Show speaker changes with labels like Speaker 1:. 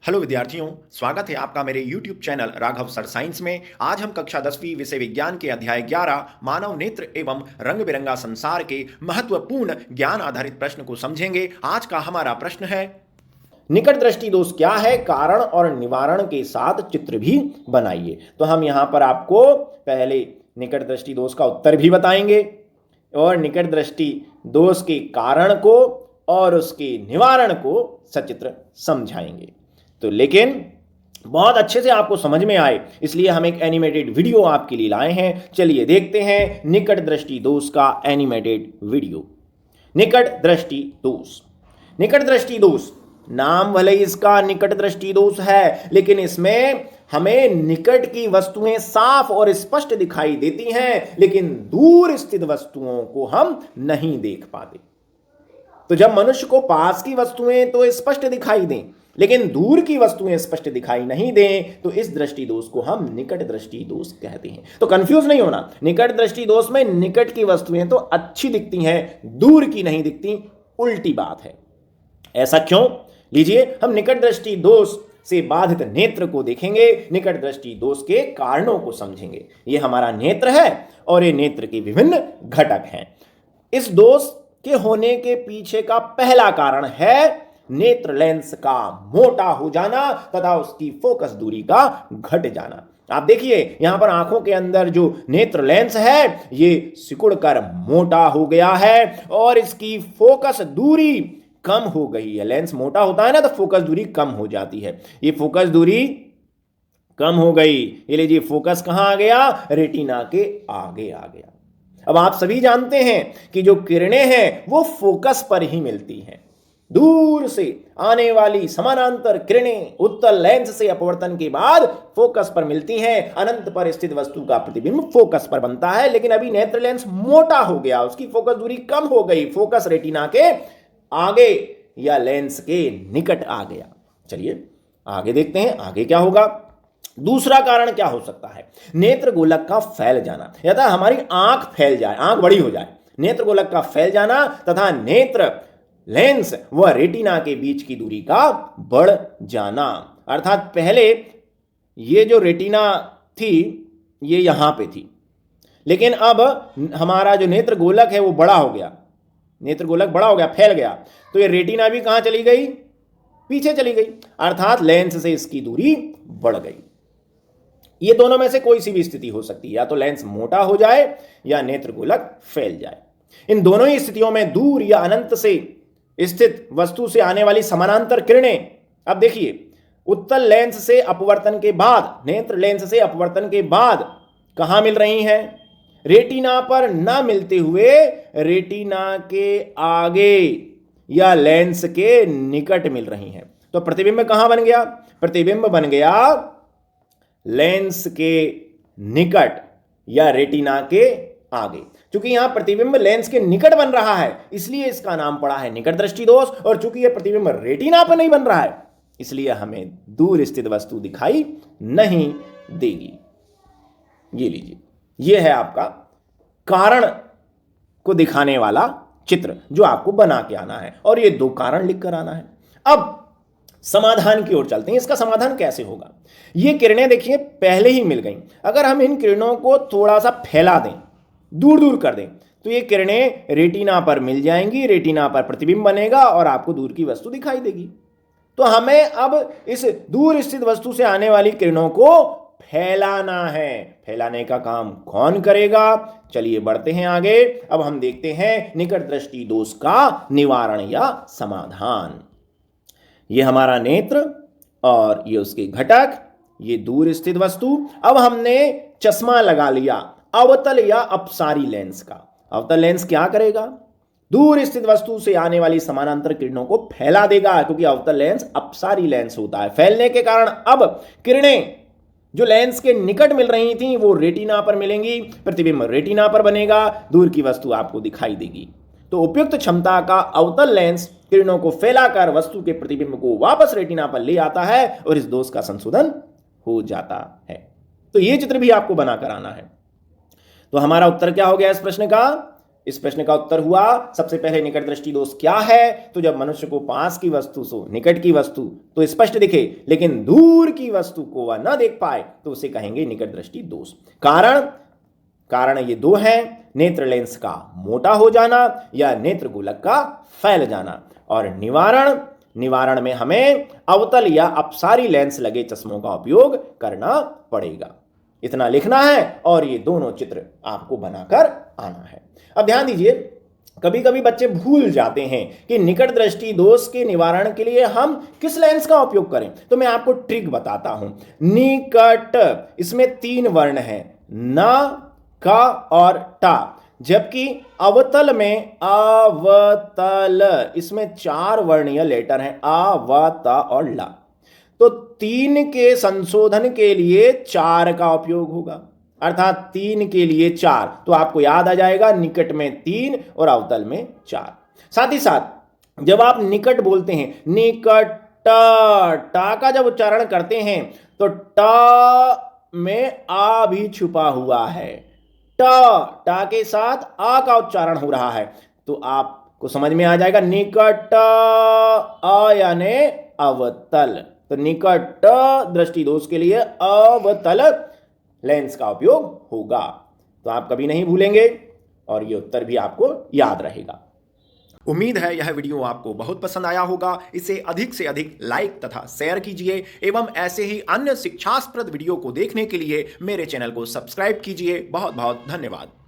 Speaker 1: Hello विद्यार्थियों, स्वागत है आपका मेरे YouTube channel Raghav sir science में। आज हम कक्षा 10वीं विषय विज्ञान के अध्याय 11 मानव नेत्र एवं रंग बिरंगा संसार के महत्वपूर्ण ज्ञान आधारित प्रश्न को समझेंगे। आज का हमारा प्रश्न है, निकट दृष्टि दोष क्या है, कारण और निवारण के साथ चित्र भी बनाइए। तो हम यहाँ पर आपको पहले निकट दृष्टि दोष का उत्तर भी बताएंगे और निकट दृष्टि दोष के कारण को और उसके निवारण को सचित्र समझाएंगे। तो लेकिन बहुत अच्छे से आपको समझ में आए इसलिए हम एक एनिमेटेड वीडियो आपके लिए लाए हैं। चलिए देखते हैं निकट दृष्टि दोष का एनिमेटेड वीडियो। निकट दृष्टि दोष। निकट दृष्टि दोष नाम भले इसका निकट दृष्टि दोष है, लेकिन इसमें हमें निकट की वस्तुएं साफ और स्पष्ट दिखाई देती हैं, लेकिन दूर स्थित वस्तुओं को हम नहीं देख पाते। तो जब मनुष्य को पास की वस्तुएं तो स्पष्ट दिखाई दें, लेकिन दूर की वस्तुएं स्पष्ट दिखाई नहीं दें, तो इस दृष्टि दोष को हम निकट दृष्टि दोष कहते हैं। तो कंफ्यूज नहीं होना, निकट दृष्टि दोष में निकट की वस्तुएं तो अच्छी दिखती हैं, दूर की नहीं दिखती, उल्टी बात है। ऐसा क्यों? लीजिए हम निकट दृष्टि दोष से बाधित नेत्र को देखेंगे, निकट दृष्टि दोष के कारणों को समझेंगे। यह हमारा नेत्र है और ये नेत्र के विभिन्न घटक हैं। इस दोष के होने के पीछे का पहला कारण है नेत्र लेंस का मोटा हो जाना तथा उसकी फोकस दूरी का घट जाना। आप देखिए यहां पर आंखों के अंदर जो नेत्र लेंस है ये सिकुड़कर मोटा हो गया है और इसकी फोकस दूरी कम हो गई है। लेंस मोटा होता है ना, तो फोकस दूरी कम हो जाती है। ये फोकस दूरी कम हो गई। ये लीजिए फोकस कहां आ गया? रेटिना के आगे आ गया। अब आप सभी जानते हैं कि जो किरणें हैं वो फोकस पर ही मिलती हैं। दूर से आने वाली समानांतर किरणें उत्तल लेंस से अपवर्तन के बाद फोकस पर मिलती हैं। अनंत पर स्थित वस्तु का प्रतिबिंब फोकस पर बनता है, लेकिन अभी नेत्र लेंस मोटा हो गया, उसकी फोकस दूरी कम हो गई, फोकस रेटिना के आगे या लेंस के निकट आ गया। चलिए आगे देखते हैं आगे क्या होगा। दूसरा कारण क्या हो सकता है? नेत्र गोलक का फैल जाना, या हमारी आंख फैल जाए, आंख बड़ी हो जाए। नेत्र गोलक का फैल जाना तथा नेत्र लेंस व रेटिना के बीच की दूरी का बढ़ जाना। अर्थात पहले ये जो रेटिना थी ये यहां पे थी, लेकिन अब हमारा जो नेत्र गोलक है वो बड़ा हो गया, नेत्र गोलक बड़ा हो गया, फैल गया, तो ये रेटिना भी कहां चली गई? पीछे चली गई, अर्थात लेंस से इसकी दूरी बढ़ गई। ये दोनों में से कोई सी भी स्थिति हो सकती है, या तो लेंस मोटा हो जाए या नेत्र गोलक फैल जाए। इन दोनों ही स्थितियों में दूर या अनंत से स्थित वस्तु से आने वाली समानांतर किरणें, अब देखिए उत्तल लेंस से अपवर्तन के बाद, नेत्र लेंस से अपवर्तन के बाद कहां मिल रही हैं? रेटिना पर ना मिलते हुए रेटिना के आगे या लेंस के निकट मिल रही हैं। तो प्रतिबिंब कहां बन गया? प्रतिबिंब बन गया लेंस के निकट या रेटिना के आगे। चूंकि यहां प्रतिबिंब लेंस के निकट बन रहा है इसलिए इसका नाम पड़ा है निकट दृष्टि दोष, और चूंकि यह प्रतिबिंब रेटिना पर नहीं बन रहा है इसलिए हमें दूर स्थित वस्तु दिखाई नहीं देगी। ये लीजिए, यह है आपका कारण को दिखाने वाला चित्र जो आपको बना के आना है, और ये दो कारण लिखकर आना है। अब समाधान की ओर चलते हैं। इसका समाधान कैसे होगा? ये किरणें देखिए पहले ही मिल गई, अगर हम इन किरणों को थोड़ा सा फैला दें, दूर दूर कर दें, तो ये किरणें रेटिना पर मिल जाएंगी, रेटिना पर प्रतिबिंब बनेगा और आपको दूर की वस्तु दिखाई देगी। तो हमें अब इस दूर स्थित वस्तु से आने वाली किरणों को फैलाना है। फैलाने का काम कौन करेगा? चलिए बढ़ते हैं आगे। अब हम देखते हैं निकट दृष्टि दोष का निवारण या समाधान। ये हमारा नेत्र और ये उसके घटक, ये दूर स्थित वस्तु। अब हमने चश्मा लगा लिया अवतल या अपसारी लेंस का। अवतल लेंस क्या करेगा? दूर स्थित वस्तु से आने वाली समानांतर किरणों को फैला देगा, क्योंकि अवतल लेंस अपसारी लेंस होता है। फैलने के कारण अब किरणें जो लेंस के निकट मिल रही थी वो रेटिना पर मिलेंगी, प्रतिबिंब रेटिना पर बनेगा, दूर की वस्तु आपको दिखाई देगी। तो उपयुक्त क्षमता का अवतल लेंस किरणों को फैलाकर वस्तु के प्रतिबिंब को वापस रेटिना पर ले आता है और इस दोष का संशोधन हो जाता है। तो यह चित्र भी आपको बनाकर आना है। तो हमारा उत्तर क्या हो गया इस प्रश्न का? इस प्रश्न का उत्तर हुआ सबसे पहले निकट दृष्टि दोष क्या है। तो जब मनुष्य को पास की वस्तु सो निकट की वस्तु तो स्पष्ट दिखे लेकिन दूर की वस्तु को वह न देख पाए तो उसे कहेंगे निकट दृष्टि दोष। कारण ये दो हैं, नेत्र लेंस का मोटा हो जाना या नेत्र गोलक का फैल जाना। और निवारण में हमें अवतल या अपसारी लेंस लगे चश्मों का उपयोग करना पड़ेगा। इतना लिखना है और ये दोनों चित्र आपको बनाकर आना है। अब ध्यान दीजिए, कभी कभी बच्चे भूल जाते हैं कि निकट दृष्टि दोष के निवारण के लिए हम किस लेंस का उपयोग करें। तो मैं आपको ट्रिक बताता हूं। निकट, इसमें 3 वर्ण हैं, न, का और टा, जबकि अवतल में अवतल, इसमें 4 वर्णीय लेटर हैं, आ, व, त और ला। तो 3 के संशोधन के लिए 4 का उपयोग होगा, अर्थात 3 के लिए 4। तो आपको याद आ जाएगा निकट में 3 और अवतल में 4। साथ ही साथ जब आप निकट बोलते हैं, निकट, टा का जब उच्चारण करते हैं तो टा में आ भी छुपा हुआ है। टा के साथ आ का उच्चारण हो रहा है तो आपको समझ में आ जाएगा निकट अ यानी अवतल। तो निकट दृष्टि दोष के लिए अवतल लेंस का उपयोग होगा। तो आप कभी नहीं भूलेंगे और ये उत्तर भी आपको याद रहेगा। उम्मीद है यह वीडियो आपको बहुत पसंद आया होगा। इसे अधिक से अधिक लाइक तथा शेयर कीजिए एवं ऐसे ही अन्य शिक्षास्प्रद वीडियो को देखने के लिए मेरे चैनल को सब्सक्राइब कीजिए। बहुत बहुत धन्यवाद।